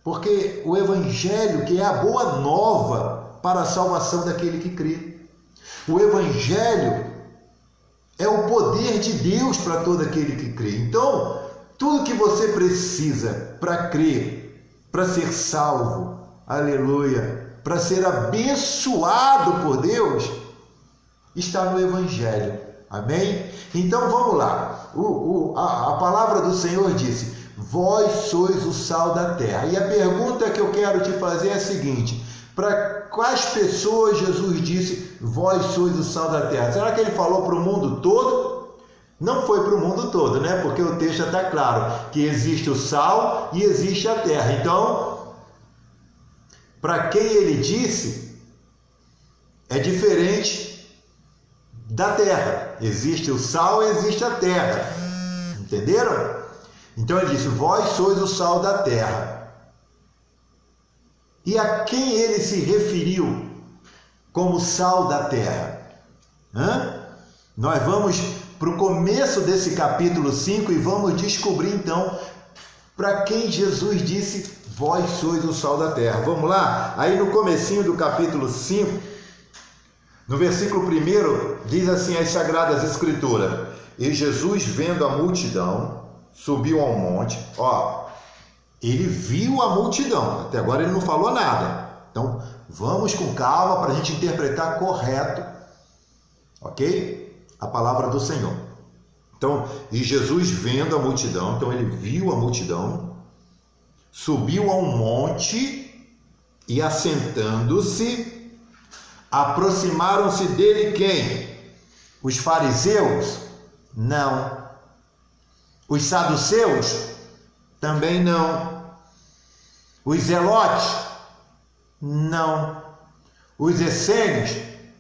Porque o Evangelho, que é a boa nova para a salvação daquele que crê. O Evangelho é o poder de Deus para todo aquele que crê. Então, tudo que você precisa para crer, para ser salvo, aleluia, para ser abençoado por Deus, está no Evangelho. Amém? Então vamos lá. A palavra do Senhor disse: vós sois o sal da terra. E a pergunta que eu quero te fazer é a seguinte: para quais pessoas Jesus disse, vós sois o sal da terra? Será que ele falou para o mundo todo? Não foi para o mundo todo, né? Porque o texto está claro que existe o sal e existe a terra. Então, para quem ele disse, é diferente da terra. Existe o sal e existe a terra. Entenderam? Então ele disse: vós sois o sal da terra. E a quem ele se referiu como sal da terra? Nós vamos para o começo desse capítulo 5 e vamos descobrir então para quem Jesus disse: vós sois o sal da terra. Vamos lá? Aí no comecinho do capítulo 5, no versículo 1, diz assim as Sagradas Escrituras: e Jesus, vendo a multidão, subiu ao monte. Ele viu a multidão, até agora ele não falou nada. Então, vamos com calma para a gente interpretar correto, ok? A palavra do Senhor. Então, e Jesus vendo a multidão, então ele viu a multidão, subiu a um monte e assentando-se, aproximaram-se dele quem? Os fariseus? Não. Os saduceus? Também não. Os zelotes? Não. Os essênios?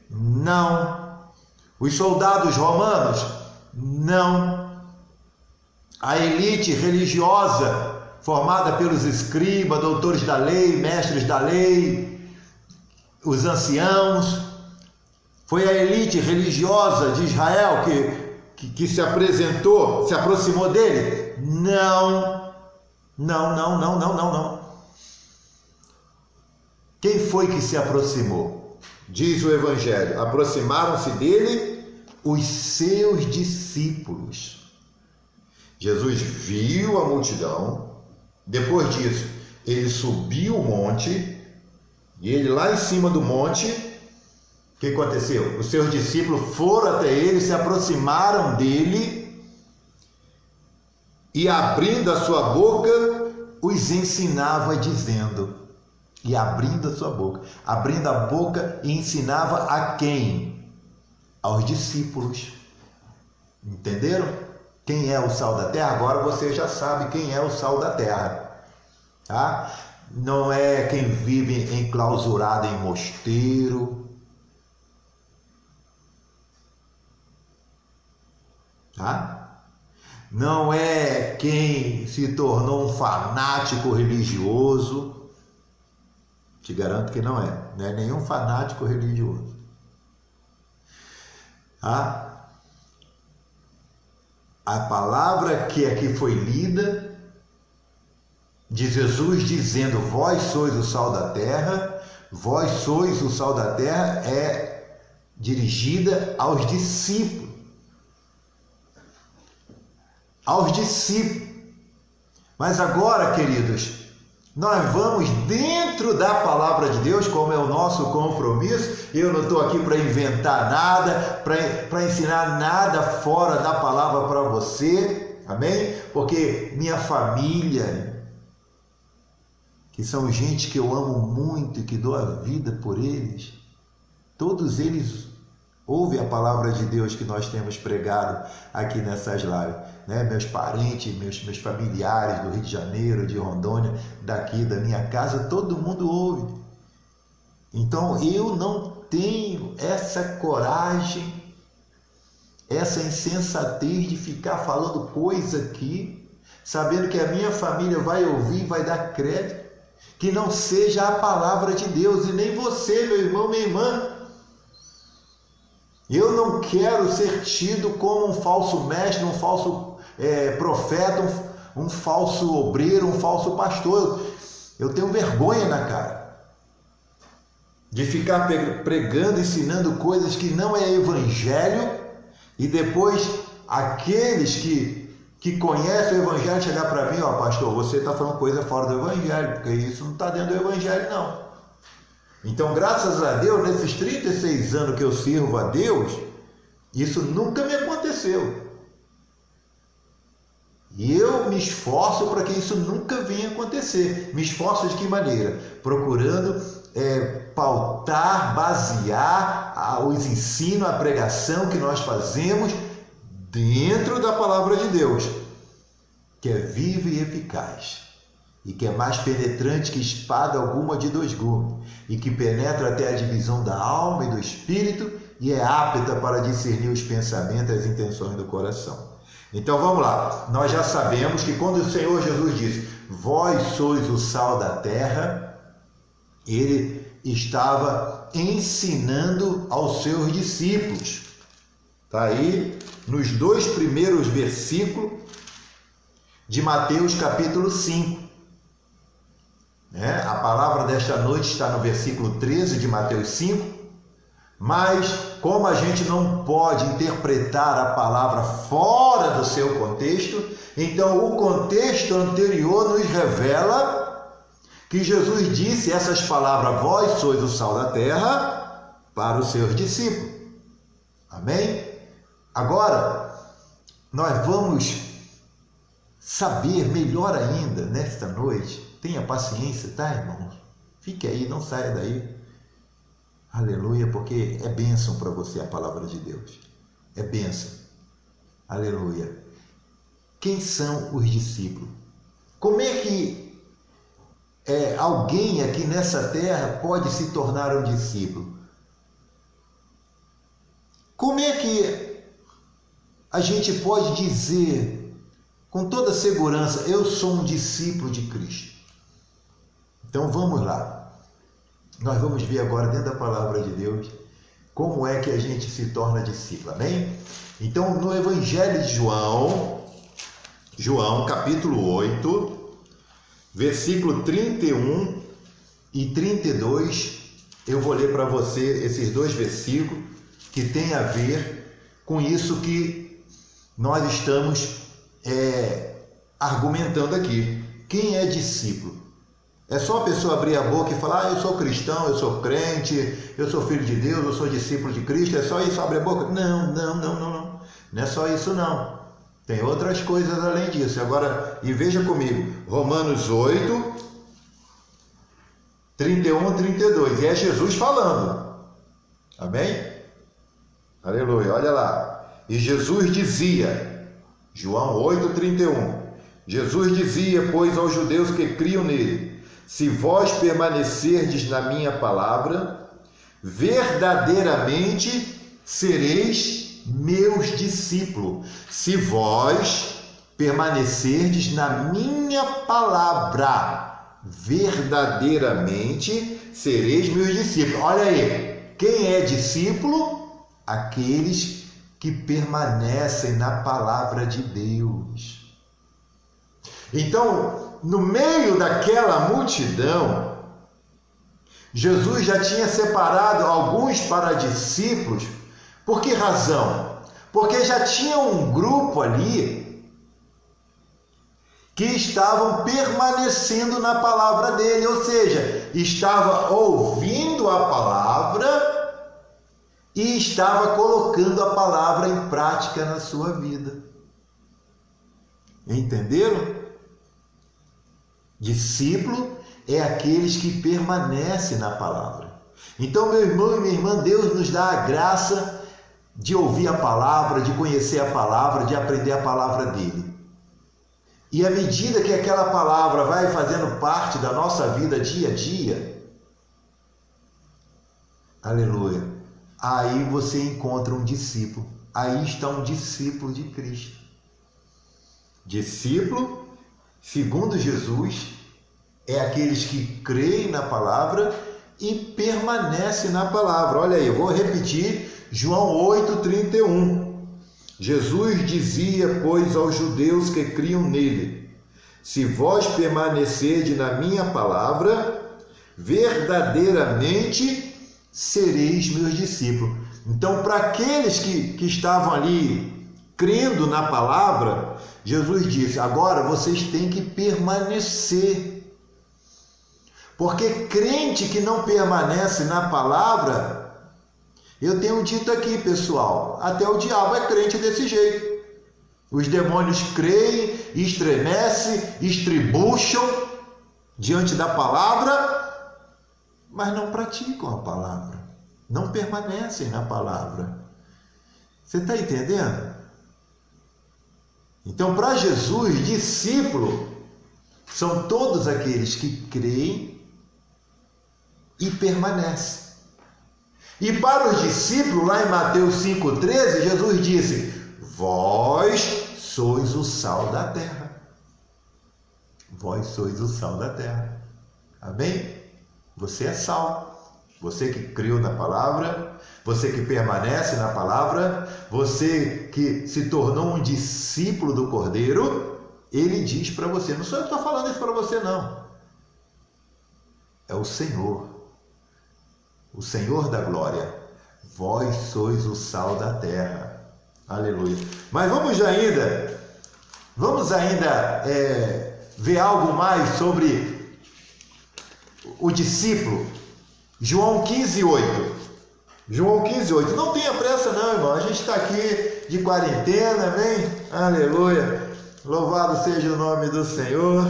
Não. Os soldados romanos? Não. A elite religiosa formada pelos escribas, doutores da lei, mestres da lei, os anciãos? Foi a elite religiosa de Israel que se apresentou, se aproximou dele? Não. Não. Quem foi que se aproximou? Diz o Evangelho: aproximaram-se dele os seus discípulos. Jesus viu a multidão, depois disso ele subiu o monte, e ele lá em cima do monte, o que aconteceu? Os seus discípulos foram até ele, se aproximaram dele, e abrindo a sua boca, os ensinava dizendo. E abrindo a sua boca. Abrindo a boca e ensinava a quem? Aos discípulos. Entenderam? Quem é o sal da terra? Agora você já sabe quem é o sal da terra. Tá? Não é quem vive enclausurado em mosteiro. Tá? Não é quem se tornou um fanático religioso. Te garanto que não é. Não é nenhum fanático religioso. A palavra que aqui foi lida, de Jesus dizendo: vós sois o sal da terra, vós sois o sal da terra, é dirigida aos discípulos. Aos discípulos. Mas agora, queridos, nós vamos dentro da palavra de Deus, como é o nosso compromisso. Eu não estou aqui para inventar nada, para ensinar nada fora da palavra para você, amém? Porque minha família, que são gente que eu amo muito e que dou a vida por eles, todos eles ouvem a palavra de Deus que nós temos pregado aqui nessas lives, né? Meus parentes, meus familiares do Rio de Janeiro, de Rondônia, daqui da minha casa, todo mundo ouve. Então eu não tenho essa coragem, essa insensatez de ficar falando coisa aqui, sabendo que a minha família vai ouvir, vai dar crédito, que não seja a palavra de Deus, e nem você, meu irmão, minha irmã. Eu não quero ser tido como um falso mestre, um falso profeta, um falso obreiro, um falso pastor. Eu tenho vergonha na cara de ficar pregando, ensinando coisas que não é evangelho, e depois aqueles que conhecem o evangelho chegar para mim, ó, pastor, você está falando coisa fora do evangelho, porque isso não está dentro do evangelho, não. Então, graças a Deus, nesses 36 anos que eu sirvo a Deus, isso nunca me aconteceu. E eu me esforço para que isso nunca venha acontecer. Me esforço de que maneira? Procurando pautar, basear os ensinos, a pregação que nós fazemos dentro da palavra de Deus, que é viva e eficaz, e que é mais penetrante que espada alguma de 2 gumes, e que penetra até a divisão da alma e do espírito, e é apta para discernir os pensamentos e as intenções do coração. Então vamos lá, nós já sabemos que quando o Senhor Jesus disse, vós sois o sal da terra, ele estava ensinando aos seus discípulos. Está aí nos 2 primeiros versículos de Mateus capítulo 5. A palavra desta noite está no versículo 13 de Mateus 5. Mas, como a gente não pode interpretar a palavra fora do seu contexto, então o contexto anterior nos revela que Jesus disse essas palavras, vós sois o sal da terra, para os seus discípulos. Amém? Agora, nós vamos saber melhor ainda nesta noite. Tenha paciência, tá, irmãos? Fique aí, não saia daí. Aleluia, porque é bênção para você a palavra de Deus. É bênção. Aleluia. Quem são os discípulos? Como é que alguém aqui nessa terra pode se tornar um discípulo? Como é que a gente pode dizer com toda segurança, eu sou um discípulo de Cristo? Então vamos lá. Nós vamos ver agora dentro da palavra de Deus como é que a gente se torna discípulo, amém? Então no Evangelho de João capítulo 8, versículo 31 e 32, eu vou ler para você esses 2 versículos que tem a ver com isso que nós estamos argumentando aqui. Quem é discípulo? É só a pessoa abrir a boca e falar, eu sou cristão, eu sou crente, eu sou filho de Deus, eu sou discípulo de Cristo, é só isso, abrir a boca? Não. Não é só isso não. Tem outras coisas além disso. Agora, e veja comigo, Romanos 8, 31 e 32, e é Jesus falando. Amém? Aleluia, olha lá. E Jesus dizia, João 8, 31, Jesus dizia, pois aos judeus que criam nele, se vós permanecerdes na minha palavra, verdadeiramente sereis meus discípulos. Se vós permanecerdes na minha palavra, verdadeiramente sereis meus discípulos. Olha aí, quem é discípulo? Aqueles que permanecem na palavra de Deus. Então, no meio daquela multidão, Jesus já tinha separado alguns para discípulos. Por que razão? Porque já tinha um grupo ali que estavam permanecendo na palavra dele, ou seja, estava ouvindo a palavra e estava colocando a palavra em prática na sua vida. Entenderam? Discípulo é aqueles que permanecem na palavra. Então, meu irmão e minha irmã, Deus nos dá a graça de ouvir a palavra, de conhecer a palavra, de aprender a palavra dele. E à medida que aquela palavra vai fazendo parte da nossa vida dia a dia, aleluia, aí você encontra um discípulo. Aí está um discípulo de Cristo. Discípulo, segundo Jesus, é aqueles que creem na palavra e permanecem na palavra. Olha aí, eu vou repetir João 8,31. Jesus dizia, pois, aos judeus que criam nele, Se vós permanecerdes na minha palavra, verdadeiramente sereis meus discípulos. Então, para aqueles que estavam ali crendo na palavra, Jesus disse: agora vocês têm que permanecer. Porque crente que não permanece na palavra, eu tenho dito aqui, pessoal, até o diabo é crente desse jeito. Os demônios creem, estremecem, estribucham diante da palavra, mas não praticam a palavra, não permanecem na palavra. Você está entendendo? Então, para Jesus, discípulo são todos aqueles que creem e permanecem. E para os discípulos, lá em Mateus 5,13, Jesus disse: vós sois o sal da terra. Vós sois o sal da terra. Amém? Você é sal. Você que creu na palavra, você que permanece na palavra, você que se tornou um discípulo do Cordeiro, ele diz para você, não sou eu que estou falando isso para você, não. É o Senhor da glória. Vós sois o sal da terra. Aleluia. Mas vamos ainda ver algo mais sobre o discípulo. João 15,8. João 15,8. Não tenha pressa não, irmão. A gente está aqui de quarentena, amém? Aleluia. Louvado seja o nome do Senhor.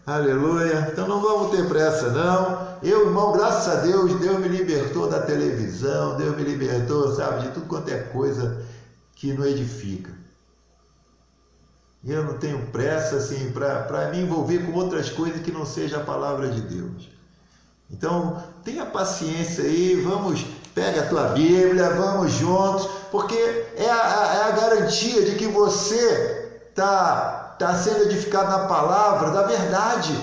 Aleluia. Então não vamos ter pressa não. Eu, irmão, graças a Deus, Deus me libertou da televisão, Deus me libertou, sabe, de tudo quanto é coisa que não edifica. E eu não tenho pressa assim para me envolver com outras coisas que não seja a palavra de Deus. Então, tenha paciência aí, pega a tua Bíblia, vamos juntos, porque é a garantia de que você está sendo edificado na palavra da verdade.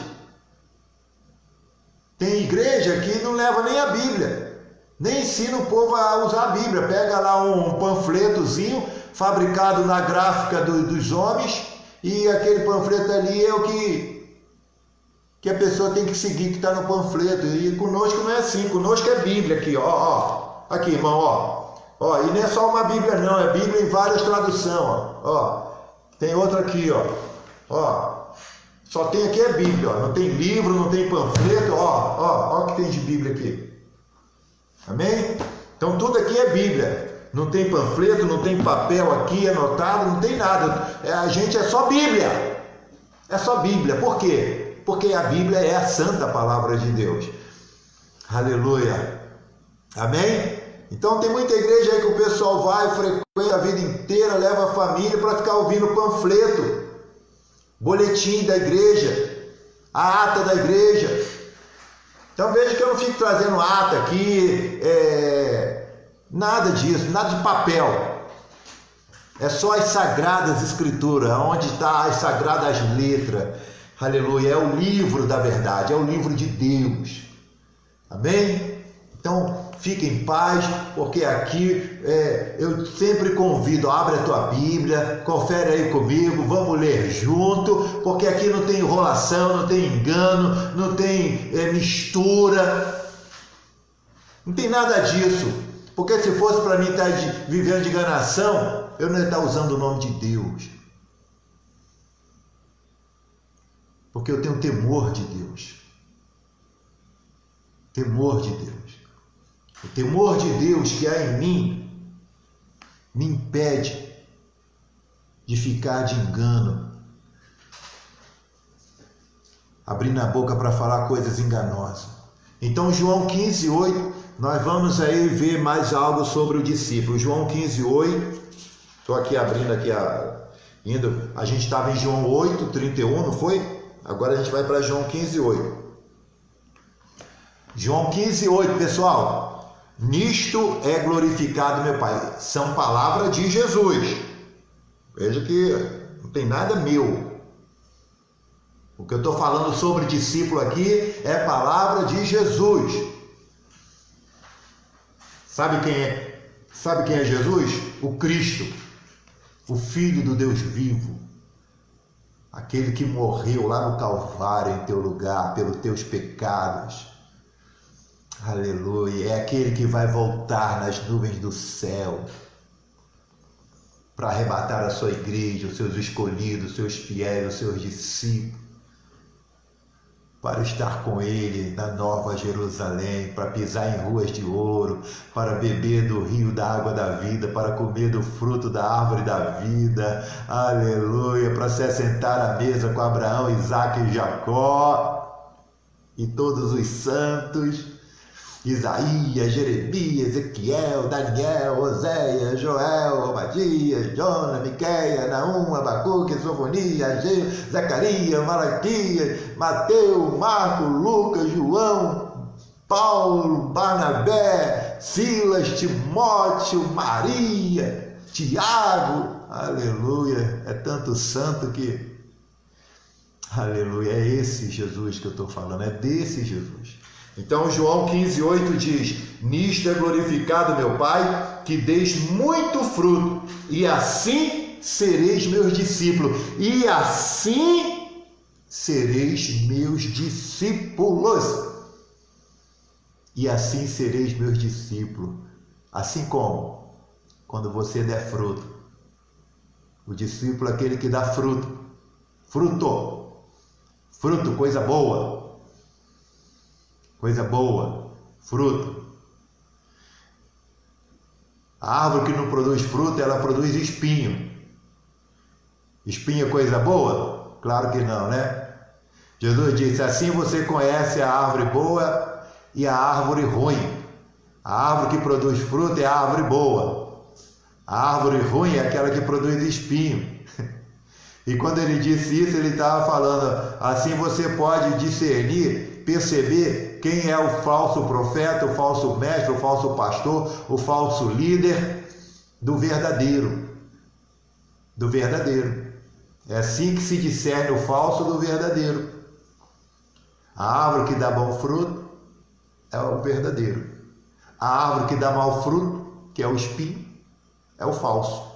Tem igreja que não leva nem a Bíblia, nem ensina o povo a usar a Bíblia. Pega lá um panfletozinho fabricado na gráfica dos homens, e aquele panfleto ali é o que a pessoa tem que seguir, que está no panfleto. E conosco não é assim, conosco é Bíblia aqui, ó. Aqui, irmão, ó. E não é só uma Bíblia não, é Bíblia em várias traduções, ó. Tem outra aqui, ó. Só tem aqui é Bíblia, ó. Não tem livro, não tem panfleto, ó o que tem de Bíblia aqui. Amém? Então tudo aqui é Bíblia. Não tem panfleto, não tem papel aqui anotado, não tem nada. A gente é só Bíblia. É só Bíblia. Por quê? Porque a Bíblia é a santa palavra de Deus. Aleluia. Amém? Então tem muita igreja aí que o pessoal vai, frequenta a vida inteira, leva a família para ficar ouvindo panfleto, boletim da igreja, a ata da igreja. Então veja que eu não fico trazendo ata aqui, nada disso, nada de papel. É só as sagradas escrituras, onde está as sagradas letras. Aleluia, é o livro da verdade, é o livro de Deus. Amém? Então fique em paz, porque aqui eu sempre convido, abre a tua Bíblia, confere aí comigo, vamos ler junto, porque aqui não tem enrolação, não tem engano, não tem mistura, não tem nada disso. Porque se fosse para mim estar vivendo de enganação, eu não ia estar usando o nome de Deus. Porque eu tenho temor de Deus. Temor de Deus. O temor de Deus que há em mim me impede de ficar de engano, abrindo a boca para falar coisas enganosas. Então, João 15,8, nós vamos aí ver mais algo sobre o discípulo. João 15,8, estou aqui abrindo aqui, a gente estava em João 8,31, não foi? Agora a gente vai para João 15,8. João 15,8, pessoal. Nisto é glorificado meu Pai. São palavras de Jesus. Veja que não tem nada meu. O que eu estou falando sobre discípulo aqui é palavra de Jesus. Sabe quem é? Sabe quem é Jesus? O Cristo, o Filho do Deus vivo. aquele que morreu lá no Calvário em teu lugar, pelos teus pecados. Aleluia, é aquele que vai voltar nas nuvens do céu para arrebatar a sua igreja, os seus escolhidos, os seus fiéis, os seus discípulos, para estar com ele na Nova Jerusalém, para pisar em ruas de ouro, para beber do rio da água da vida, para comer do fruto da árvore da vida, aleluia, para se assentar à mesa com Abraão, Isaque e Jacó e todos os santos, Isaías, Jeremias, Ezequiel, Daniel, Oséias, Joel, Obadias, Jonas, Miqueias, Naum, Abacuque, Sofonias, Ageu, Zacarias, Malaquias, Mateus, Marcos, Lucas, João, Paulo, Barnabé, Silas, Timóteo, Maria, Tiago, aleluia, é tanto santo que, aleluia, é esse Jesus que eu estou falando, é desse Jesus. Então João 15,8 diz: nisto é glorificado meu Pai, que deis muito fruto, e assim sereis meus discípulos, e assim sereis meus discípulos, e assim sereis meus discípulos. Assim como? Quando você der fruto. O discípulo é aquele que dá fruto. Fruto, coisa boa. Coisa boa, fruto. A árvore que não produz fruto, ela produz espinho. Espinho é coisa boa? Claro que não, né? Jesus disse: assim você conhece a árvore boa e a árvore ruim. A árvore que produz fruto é a árvore boa. A árvore ruim é aquela que produz espinho. E quando ele disse isso, ele estava falando, assim você pode discernir, perceber quem é o falso profeta, o falso mestre, o falso pastor, o falso líder do verdadeiro. Do verdadeiro. É assim que se discerne o falso do verdadeiro. A árvore que dá bom fruto é o verdadeiro. A árvore que dá mau fruto, que é o espinho, é o falso.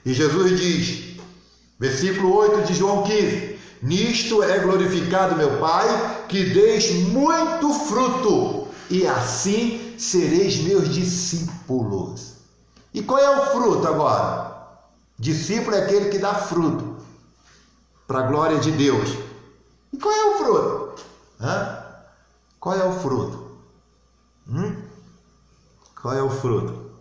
E Jesus diz, versículo 8 de João 15, nisto é glorificado meu Pai, que deis muito fruto, e assim sereis meus discípulos. E qual é o fruto agora? Discípulo é aquele que dá fruto, para a glória de Deus. E qual é o fruto? Qual é o fruto? Qual é o fruto?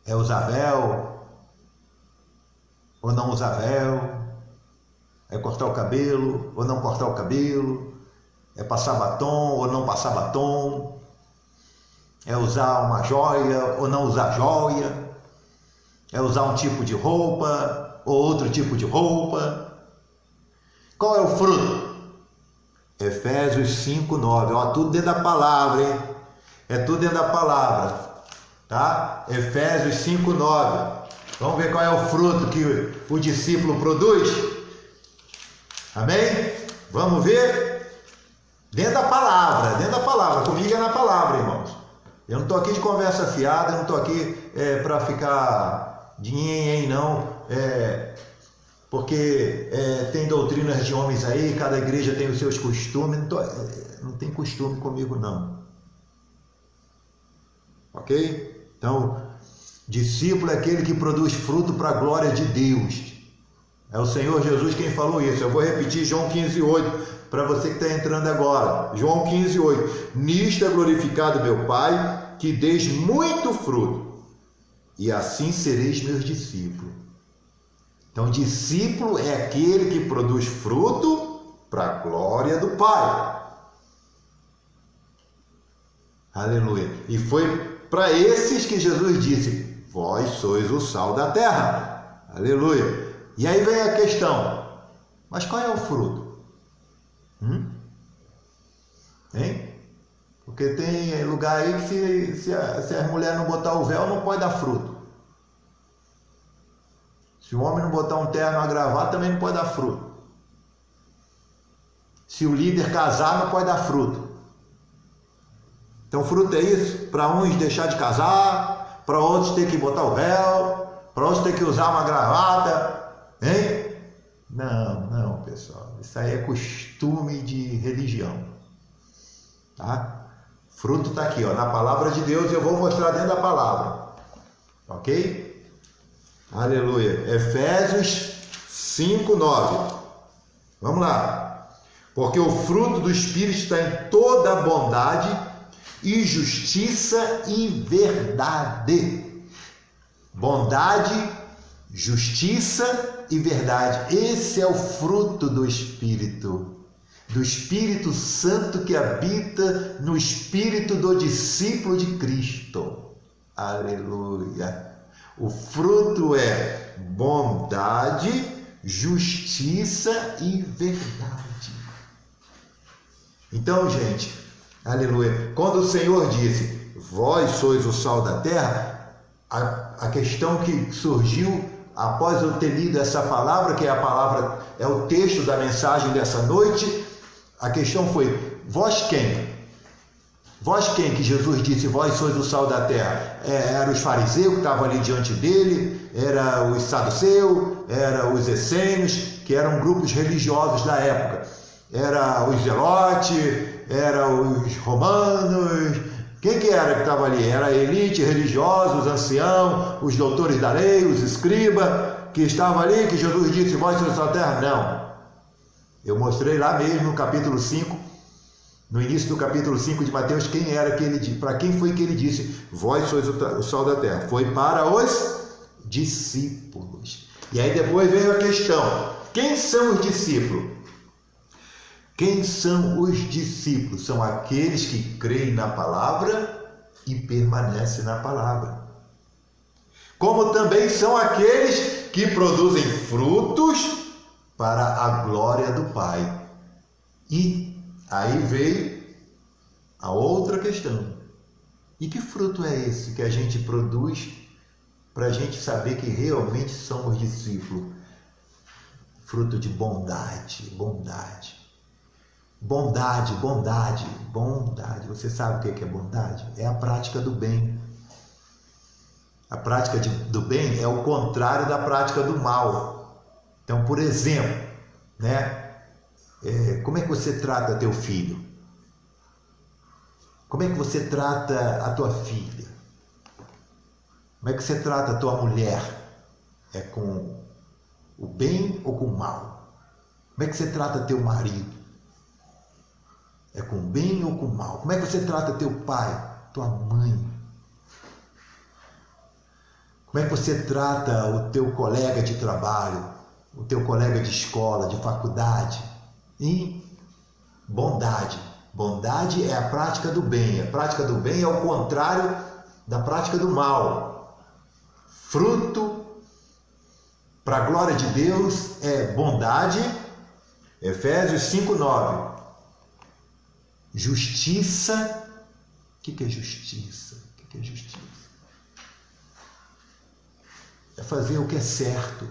É usar véu ou não usar véu? É cortar o cabelo ou não cortar o cabelo? É passar batom ou não passar batom? É usar uma joia ou não usar joia? É usar um tipo de roupa ou outro tipo de roupa? Qual é o fruto? Efésios 5:9. Ó, tudo dentro da palavra, hein? É tudo dentro da palavra. Tá? Efésios 5:9. Vamos ver qual é o fruto que o discípulo produz? Amém? Vamos ver? Dentro da palavra, comigo é na palavra, irmãos. Eu não estou aqui de conversa fiada, eu não estou aqui para ficar de nhenhen, não, porque tem doutrinas de homens aí, cada igreja tem os seus costumes, não tem costume comigo, não. Ok? Então, discípulo é aquele que produz fruto para a glória de Deus. É o Senhor Jesus quem falou isso. Eu vou repetir João 15:8 para você que está entrando agora. João 15:8. Nisto é glorificado meu Pai, que deis muito fruto, e assim sereis meus discípulos. Então, discípulo é aquele que produz fruto para a glória do Pai. Aleluia. E foi para esses que Jesus disse, vós sois o sal da terra. Aleluia. E aí vem a questão, mas qual é o fruto? Hein? Porque tem lugar aí que se as mulheres não botar o véu, não pode dar fruto. Se o homem não botar um terno, uma gravata, também não pode dar fruto. Se o líder casar, não pode dar fruto. Então fruto é isso, para uns deixar de casar, para outros ter que botar o véu, para hoje ter que usar uma gravata, hein? Não, pessoal. Isso aí é costume de religião. Tá? Fruto está aqui, ó, na palavra de Deus. Eu vou mostrar dentro da palavra. Ok? Aleluia. Efésios 5:9. Vamos lá. Porque o fruto do Espírito está em toda bondade e justiça e verdade. Bondade, justiça e verdade. Esse é o fruto do Espírito Santo que habita no espírito do discípulo de Cristo. Aleluia. O fruto é bondade, justiça e verdade. Então, gente, aleluia. Quando o Senhor disse, vós sois o sal da terra, a questão que surgiu após eu ter lido essa palavra, que é a palavra, é o texto da mensagem dessa noite, a questão foi, vós quem? Vós quem que Jesus disse, vós sois o sal da terra? Era os fariseus que estavam ali diante dele, era os saduceus, era os essênios, que eram grupos religiosos da época. Era os zelotes, era os romanos. Quem que era que estava ali? Era a elite religiosa, os anciãos, os doutores da lei, os escribas, que estavam ali, que Jesus disse, vós sois o sal da terra? Não. Eu mostrei lá mesmo no capítulo 5, no início do capítulo 5 de Mateus, quem era que ele, para quem foi que ele disse, vós sois o sal da terra? Foi para os discípulos. E aí depois veio a questão, quem são os discípulos? Quem são os discípulos? São aqueles que creem na palavra e permanecem na palavra. Como também são aqueles que produzem frutos para a glória do Pai. E aí veio a outra questão. E que fruto é esse que a gente produz para a gente saber que realmente somos discípulos? Fruto de bondade, bondade. Bondade, bondade, bondade. Você sabe o que é bondade? É a prática do bem. A prática do bem é o contrário da prática do mal. Então, por exemplo, né? Como é que você trata teu filho? Como é que você trata a tua filha? Como é que você trata a tua mulher? É com o bem ou com o mal? Como é que você trata teu marido? É com bem ou com mal? Como é que você trata teu pai, tua mãe? Como é que você trata o teu colega de trabalho, o teu colega de escola, de faculdade? E bondade. Bondade é a prática do bem. A prática do bem é o contrário da prática do mal. Fruto para a glória de Deus é bondade. Efésios 5:9. Justiça. O que é justiça? O que é justiça? É fazer o que é certo,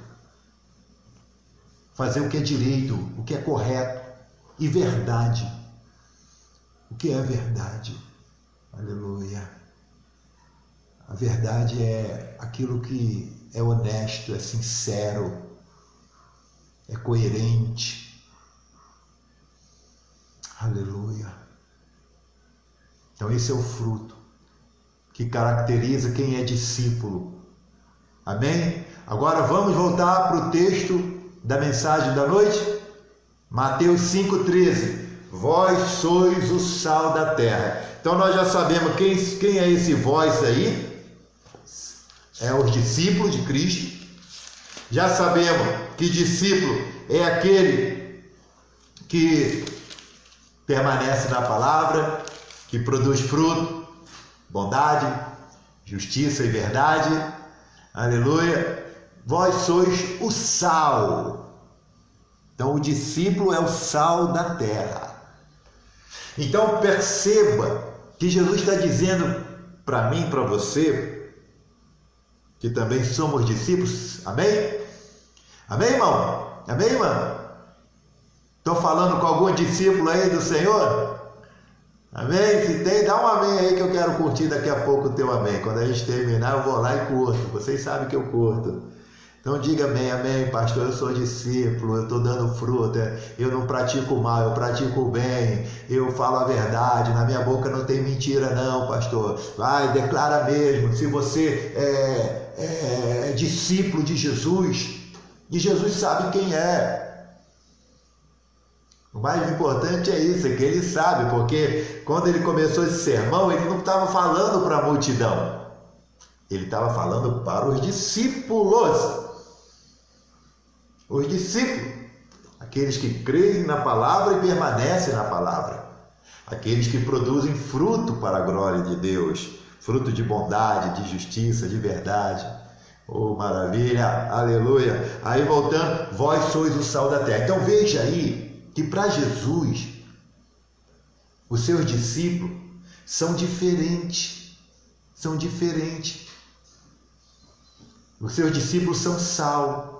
fazer o que é direito, o que é correto. E verdade. O que é verdade? Aleluia. A verdade é aquilo que é honesto, é sincero, é coerente. Aleluia. Então esse é o fruto que caracteriza quem é discípulo. Amém? Agora vamos voltar para o texto da mensagem da noite. Mateus 5,13. Vós sois o sal da terra. Então nós já sabemos quem é esse vós aí. É os discípulos de Cristo. Já sabemos que discípulo é aquele que permanece na palavra, que produz fruto, bondade, justiça e verdade. Aleluia. Vós sois o sal. Então o discípulo é o sal da terra. Então perceba que Jesus está dizendo para mim, para você, que também somos discípulos. Amém? Amém, irmão? Amém, irmão? Estou falando com algum discípulo aí do Senhor? Amém? Se tem, dá um amém aí que eu quero curtir daqui a pouco o teu amém. Quando a gente terminar, eu vou lá e curto. Vocês sabem que eu curto. Então diga amém, amém, pastor, eu sou discípulo, eu estou dando fruta, eu não pratico mal, eu pratico o bem, eu falo a verdade, na minha boca não tem mentira não, pastor. Vai, declara mesmo, se você é discípulo de Jesus, e Jesus sabe quem é. O mais importante é isso, é que ele sabe, porque quando ele começou esse sermão, ele não estava falando para a multidão, ele estava falando para os discípulos. Os discípulos, aqueles que creem na palavra e permanecem na palavra, aqueles que produzem fruto para a glória de Deus, fruto de bondade, de justiça, de verdade. Oh, maravilha, aleluia. Aí voltando, vós sois o sal da terra. Então veja aí que para Jesus, os seus discípulos são diferentes, Os seus discípulos são sal.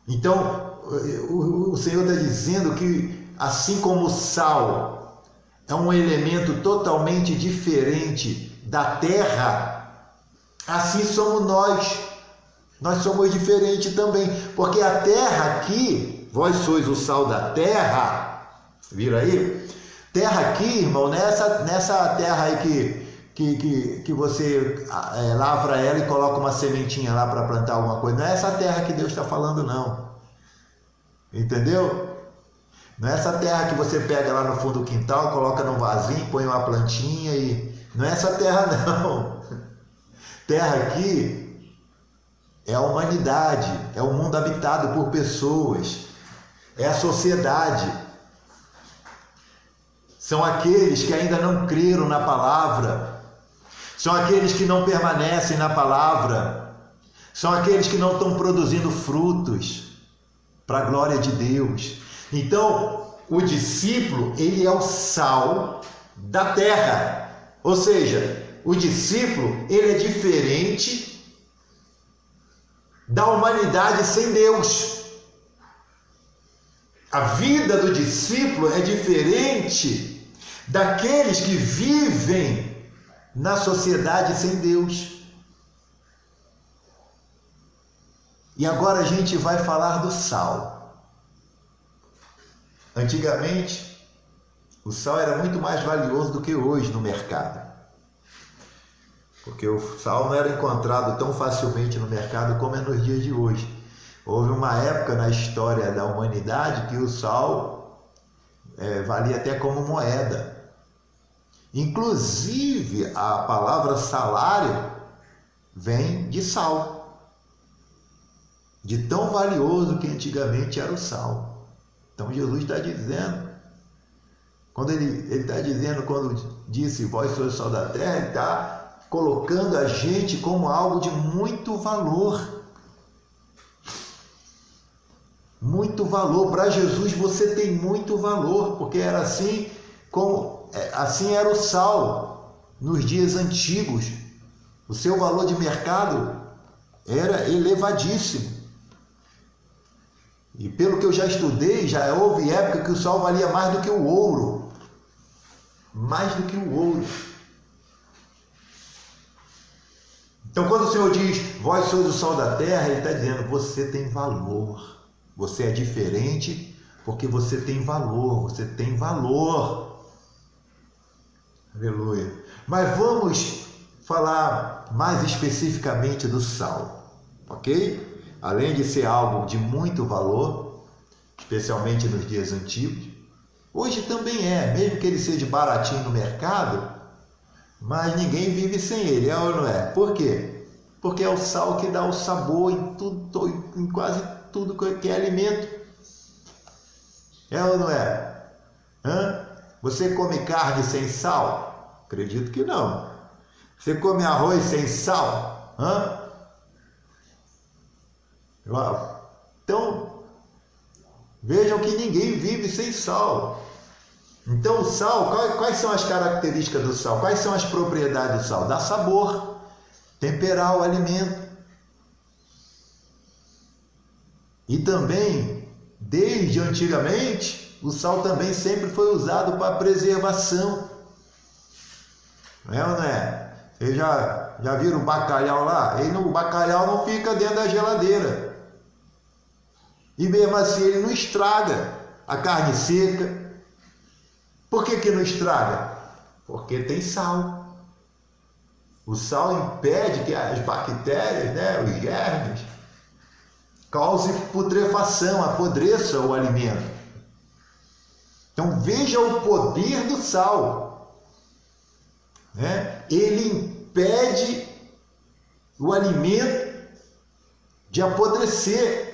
Então, o Senhor está dizendo que, assim como o sal é um elemento totalmente diferente da terra, assim somos nós. Nós somos diferentes também, porque a terra aqui, vós sois o sal da terra, viram aí? Terra aqui, irmão, nessa terra aí que você lavra ela e coloca uma sementinha lá para plantar alguma coisa. Não é essa terra que Deus está falando, não. Entendeu? Não é essa terra que você pega lá no fundo do quintal, coloca num vasinho, põe uma plantinha e... Não é essa terra, não. Terra aqui é a humanidade, é o mundo habitado por pessoas, é a sociedade. São aqueles que ainda não creram na palavra, são aqueles que não permanecem na palavra, são aqueles que não estão produzindo frutos para a glória de Deus. Então, o discípulo, ele é o sal da terra. Ou seja, o discípulo, ele é diferente da humanidade sem Deus. A vida do discípulo é diferente daqueles que vivem na sociedade sem Deus. E agora a gente vai falar do sal. Antigamente, o sal era muito mais valioso do que hoje no mercado. Porque o sal não era encontrado tão facilmente no mercado como é nos dias de hoje. Houve uma época na história da humanidade que o sal valia até como moeda. Inclusive, a palavra salário vem de sal. De tão valioso que antigamente era o sal. Então Jesus está dizendo, quando ele está dizendo, quando disse vós sois o sal da terra, ele está colocando a gente como algo de muito valor. Muito valor. Para Jesus você tem muito valor, porque era assim era o sal nos dias antigos. O seu valor de mercado era elevadíssimo. E pelo que eu já estudei, já houve época que o sal valia mais do que o ouro. Mais do que o ouro. Então quando o Senhor diz, vós sois o sal da terra, Ele está dizendo, você tem valor. Você é diferente porque você tem valor. Você tem valor. Aleluia. Mas vamos falar mais especificamente do sal. Ok? Além de ser algo de muito valor, especialmente nos dias antigos, hoje também mesmo que ele seja baratinho no mercado, mas ninguém vive sem ele, é ou não é? Por quê? Porque é o sal que dá o sabor em tudo, em quase tudo que é alimento. É ou não é? Você come carne sem sal? Acredito que não. Você come arroz sem sal? Então, vejam que ninguém vive sem sal. Então o sal, quais são as características do sal? Quais são as propriedades do sal? Dá sabor, temperar o alimento. E também, desde antigamente, o sal também sempre foi usado para preservação. Não é ou não é? Vocês já viram o bacalhau lá? O bacalhau não fica dentro da geladeira. E mesmo assim ele não estraga a carne seca. Por que não estraga? Porque tem sal. O sal impede que as bactérias, né, os germes, cause putrefação, apodreça o alimento. Então veja o poder do sal, né? Ele impede o alimento de apodrecer.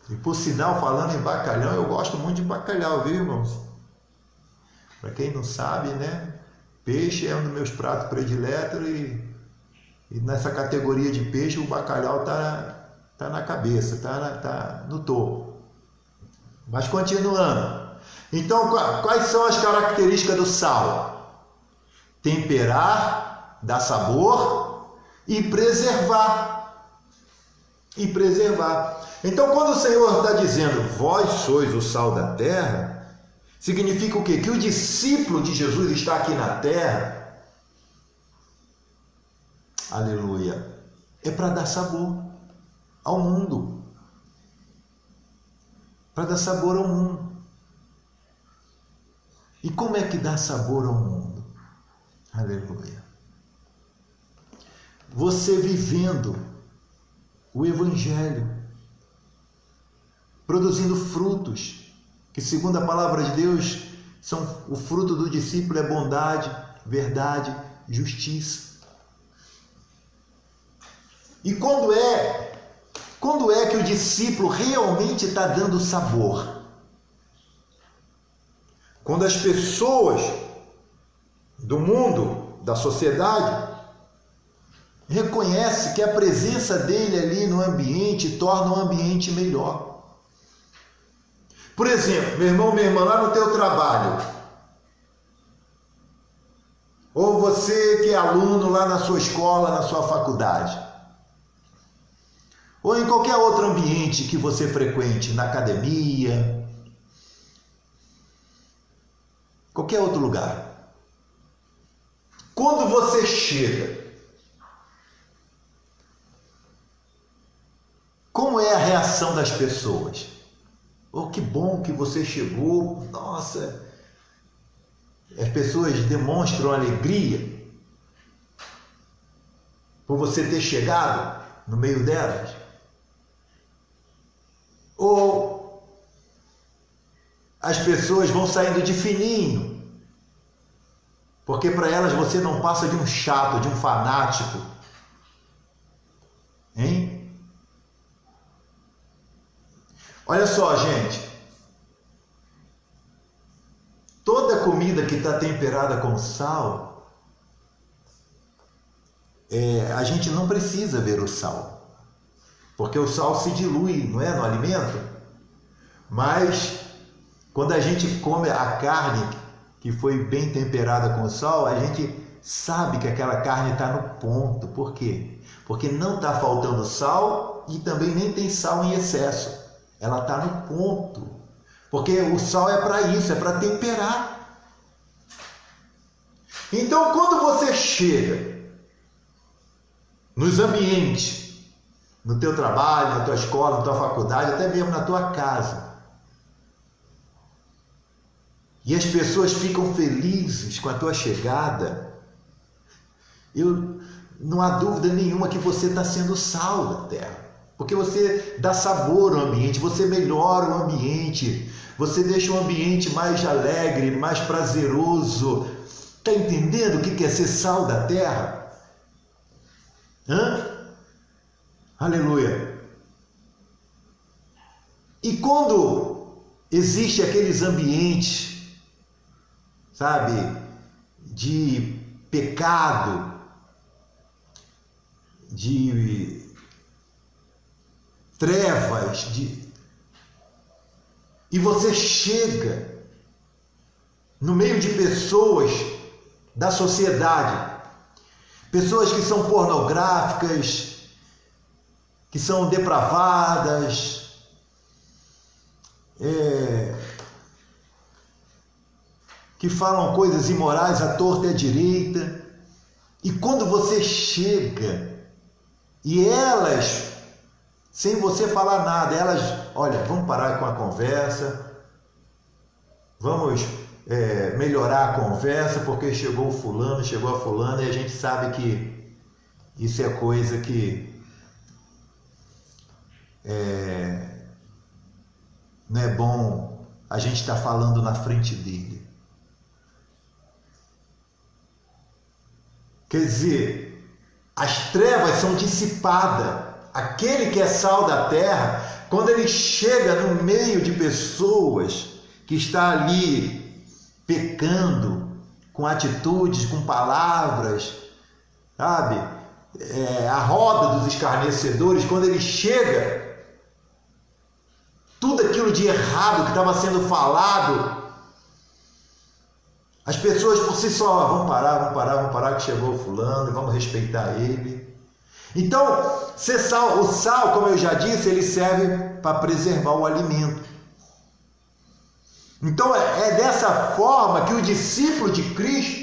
E por sinal, falando em bacalhau, eu gosto muito de bacalhau, viu, irmãos? Para quem não sabe, né? Peixe é um dos meus pratos prediletos e nessa categoria de peixe o bacalhau tá na cabeça, tá no topo. Mas continuando. Então, quais são as características do sal? Temperar, dar sabor e preservar. Então, quando o Senhor está dizendo, vós sois o sal da terra, significa o quê? Que o discípulo de Jesus está aqui na terra, aleluia, é para dar sabor ao mundo. Para dar sabor ao mundo. E como é que dá sabor ao mundo? Aleluia. Você vivendo o Evangelho, produzindo frutos, que segundo a palavra de Deus, o fruto do discípulo é bondade, verdade, justiça. E quando é que o discípulo realmente está dando sabor? Quando as pessoas do mundo, da sociedade, reconhecem que a presença dele ali no ambiente torna o ambiente melhor. Por exemplo, meu irmão, minha irmã, lá no teu trabalho, ou você que é aluno lá na sua escola, na sua faculdade, ou em qualquer outro ambiente que você frequente, na academia, qualquer outro lugar. Quando você chega, como é a reação das pessoas? Oh, que bom que você chegou, nossa! As pessoas demonstram alegria por você ter chegado no meio delas? Ou as pessoas vão saindo de fininho, porque para elas você não passa de um chato, de um fanático, hein? Olha só, gente, toda comida que está temperada com sal, a gente não precisa ver o sal, porque o sal se dilui, não é, no alimento. Mas quando a gente come a carne que foi bem temperada com sal, a gente sabe que aquela carne está no ponto. Por quê? Porque não está faltando sal e também nem tem sal em excesso. Ela está no ponto. Porque o sal é para isso, é para temperar. Então, quando você chega nos ambientes, no teu trabalho, na tua escola, na tua faculdade, até mesmo na tua casa, e as pessoas ficam felizes com a tua chegada, não há dúvida nenhuma que você está sendo sal da terra. Porque você dá sabor ao ambiente, você melhora o ambiente, você deixa o ambiente mais alegre, mais prazeroso. Está entendendo o que é ser sal da terra? Aleluia! E quando existe aqueles ambientes, sabe, de pecado, de trevas, e você chega no meio de pessoas da sociedade, pessoas que são pornográficas, que são depravadas, que falam coisas imorais à torta e à direita. E quando você chega e elas, sem você falar nada, elas, olha, vamos parar com a conversa, vamos melhorar a conversa, porque chegou o fulano, chegou a fulana, e a gente sabe que isso é coisa que não é bom a gente estar falando na frente dele. Quer dizer, as trevas são dissipadas. Aquele que é sal da terra, quando ele chega no meio de pessoas que está ali pecando, com atitudes, com palavras, sabe? A roda dos escarnecedores, quando ele chega, tudo aquilo de errado que estava sendo falado, as pessoas por si só, vamos parar que chegou o fulano, vamos respeitar ele. Então, o sal, como eu já disse, ele serve para preservar o alimento. Então, é dessa forma que o discípulo de Cristo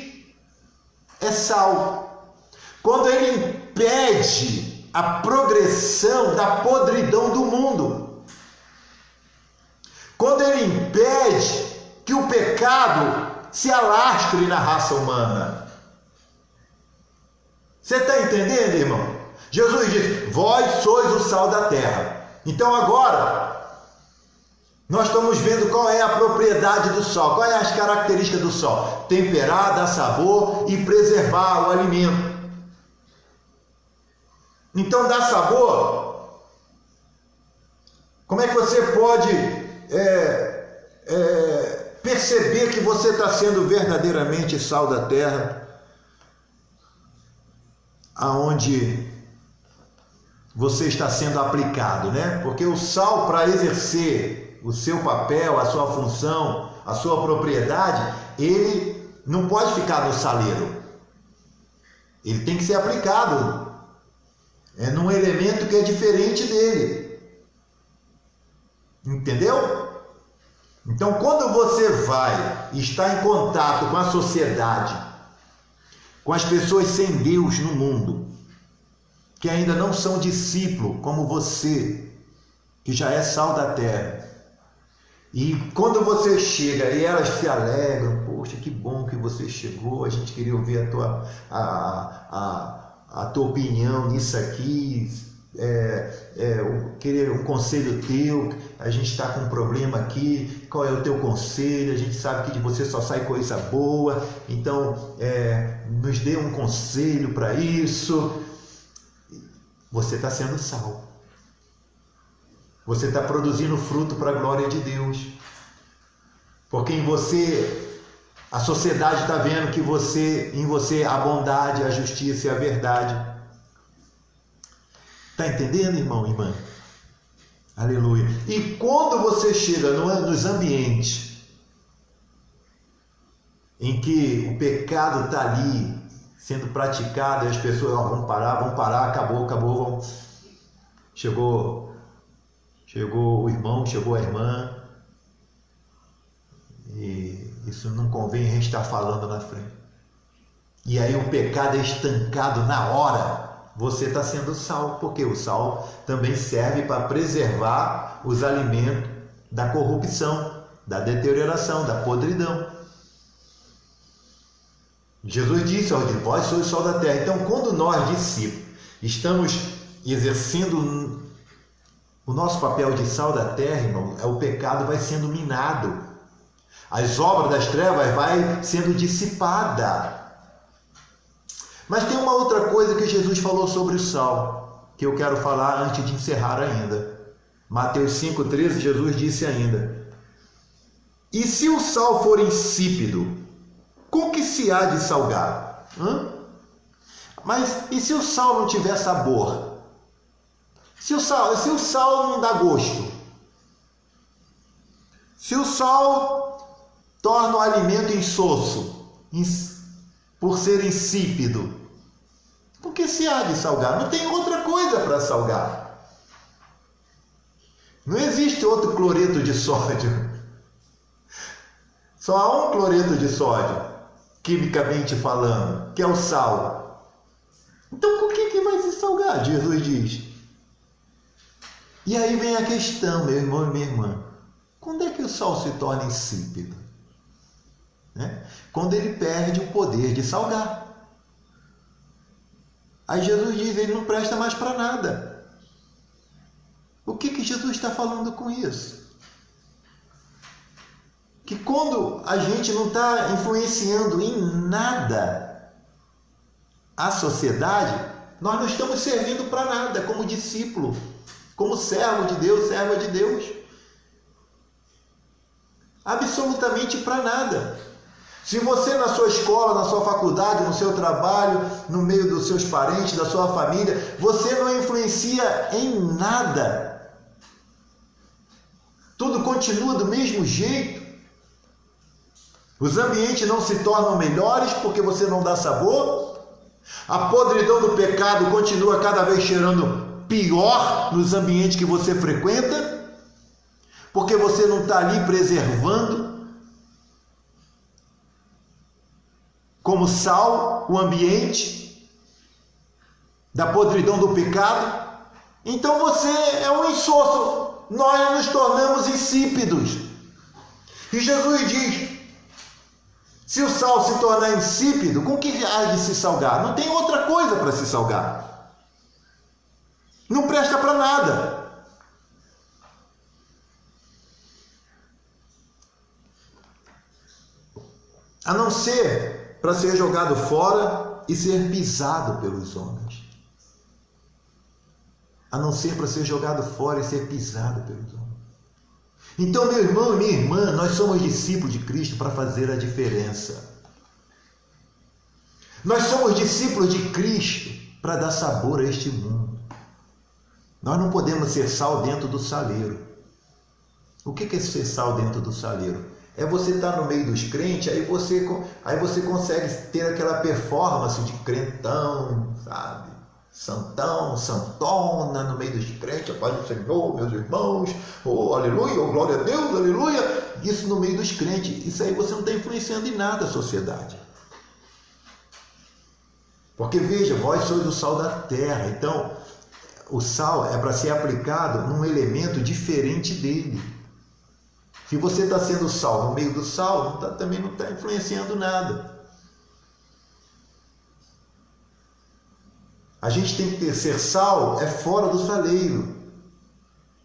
é sal. Quando ele impede a progressão da podridão do mundo. Quando ele impede que o pecado se alastre na raça humana. Você está entendendo, irmão? Jesus disse, vós sois o sal da terra. Então agora, nós estamos vendo qual é a propriedade do sal, qual é as características do sal. Temperar, dar sabor e preservar o alimento. Então, dar sabor, como é que você pode perceber que você está sendo verdadeiramente sal da terra, aonde você está sendo aplicado, né? Porque o sal, para exercer o seu papel, a sua função, a sua propriedade, ele não pode ficar no saleiro. Ele tem que ser aplicado num elemento que é diferente dele. Entendeu? Então, quando você vai e está em contato com a sociedade, com as pessoas sem Deus no mundo, que ainda não são discípulos como você, que já é sal da terra, e quando você chega e elas se alegram, poxa, que bom que você chegou, a gente queria ouvir a tua opinião nisso aqui, querer um conselho teu, a gente está com um problema aqui, qual é o teu conselho? A gente sabe que de você só sai coisa boa, então nos dê um conselho para isso. Você está sendo sal, você está produzindo fruto para a glória de Deus, porque em você, a sociedade está vendo que em você a bondade, a justiça e a verdade. Está entendendo, irmão e irmã? Aleluia. E quando você chega nos ambientes em que o pecado está ali sendo praticado e as pessoas vão parar, acabou, chegou o irmão, chegou a irmã, e isso não convém a gente estar falando na frente. E aí o pecado é estancado na hora. Você está sendo sal, porque o sal também serve para preservar os alimentos da corrupção, da deterioração, da podridão. Jesus disse, vós sois o sal da terra. Então, quando nós, discípulos, estamos exercendo o nosso papel de sal da terra, irmão, o pecado vai sendo minado. As obras das trevas vai sendo dissipada. Mas tem uma outra coisa que Jesus falou sobre o sal, que eu quero falar antes de encerrar ainda. Mateus 5,13, Jesus disse ainda, e se o sal for insípido, com que se há de salgar? Mas e se o sal não tiver sabor? Se o sal não dá gosto? Se o sal torna o alimento insosso, por ser insípido, por que se há de salgar? Não tem outra coisa para salgar. Não existe outro cloreto de sódio. Só há um cloreto de sódio, quimicamente falando, que é o sal. Então por que vai se salgar? Jesus diz. E aí vem a questão, meu irmão e minha irmã. Quando é que o sal se torna insípido? Né? Quando ele perde o poder de salgar. Aí Jesus diz, ele não presta mais para nada. O que Jesus está falando com isso? Que quando a gente não está influenciando em nada a sociedade, nós não estamos servindo para nada como discípulo, como servo de Deus, serva de Deus. Absolutamente para nada. Se você na sua escola, na sua faculdade, no seu trabalho, no meio dos seus parentes, da sua família, você não influencia em nada. Tudo continua do mesmo jeito. Os ambientes não se tornam melhores porque você não dá sabor. A podridão do pecado continua cada vez cheirando pior nos ambientes que você frequenta, porque você não está ali preservando como sal o ambiente da podridão do pecado. Então você é um insosso. Nós nos tornamos insípidos. E Jesus diz, se o sal se tornar insípido, com que há de se salgar? Não tem outra coisa para se salgar. Não presta para nada. A não ser para ser jogado fora e ser pisado pelos homens. A não ser para ser jogado fora e ser pisado pelos homens. Então, meu irmão e minha irmã, nós somos discípulos de Cristo para fazer a diferença. Nós somos discípulos de Cristo para dar sabor a este mundo. Nós não podemos ser sal dentro do saleiro. O que é ser sal dentro do saleiro? É você estar no meio dos crentes, aí você consegue ter aquela performance de crentão, sabe? Santão, santona, no meio dos crentes, a paz do Senhor, meus irmãos, oh, aleluia, oh, glória a Deus, aleluia. Isso no meio dos crentes, isso aí você não está influenciando em nada a sociedade. Porque veja, vós sois o sal da terra, então o sal é para ser aplicado num elemento diferente dele. Se você está sendo sal no meio do sal, também não está influenciando nada. A gente tem que ser sal, é fora do saleiro.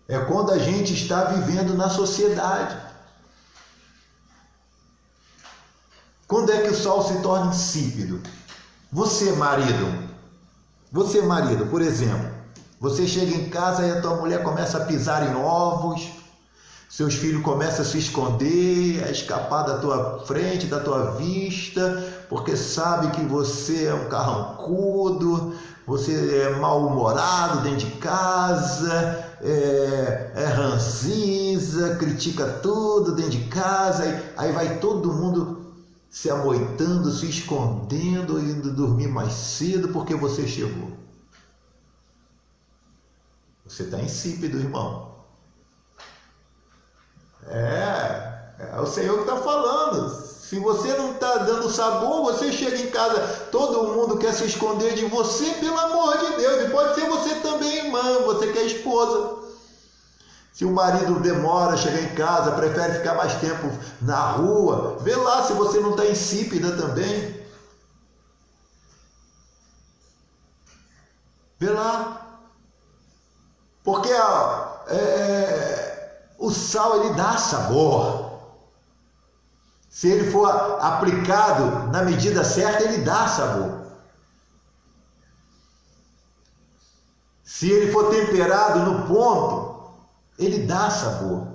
É quando a gente está vivendo na sociedade. Quando é que o sal se torna insípido? Você, marido, por exemplo, você chega em casa e a tua mulher começa a pisar em ovos, seus filhos começam a se esconder, a escapar da tua frente, da tua vista, porque sabe que você é um carrancudo, você é mal-humorado dentro de casa, é ranzinza, critica tudo dentro de casa, aí vai todo mundo se amoitando, se escondendo, indo dormir mais cedo porque você chegou. Você está insípido, irmão. É o Senhor que está falando. Se você não está dando sabor, você chega em casa, todo mundo quer se esconder de você, pelo amor de Deus. E pode ser você também, irmã, você que é esposa. Se o marido demora a chegar em casa, prefere ficar mais tempo na rua, vê lá se você não está insípida também. Vê lá. Porque o sal, ele dá sabor. Se ele for aplicado na medida certa, ele dá sabor. Se ele for temperado no ponto, ele dá sabor.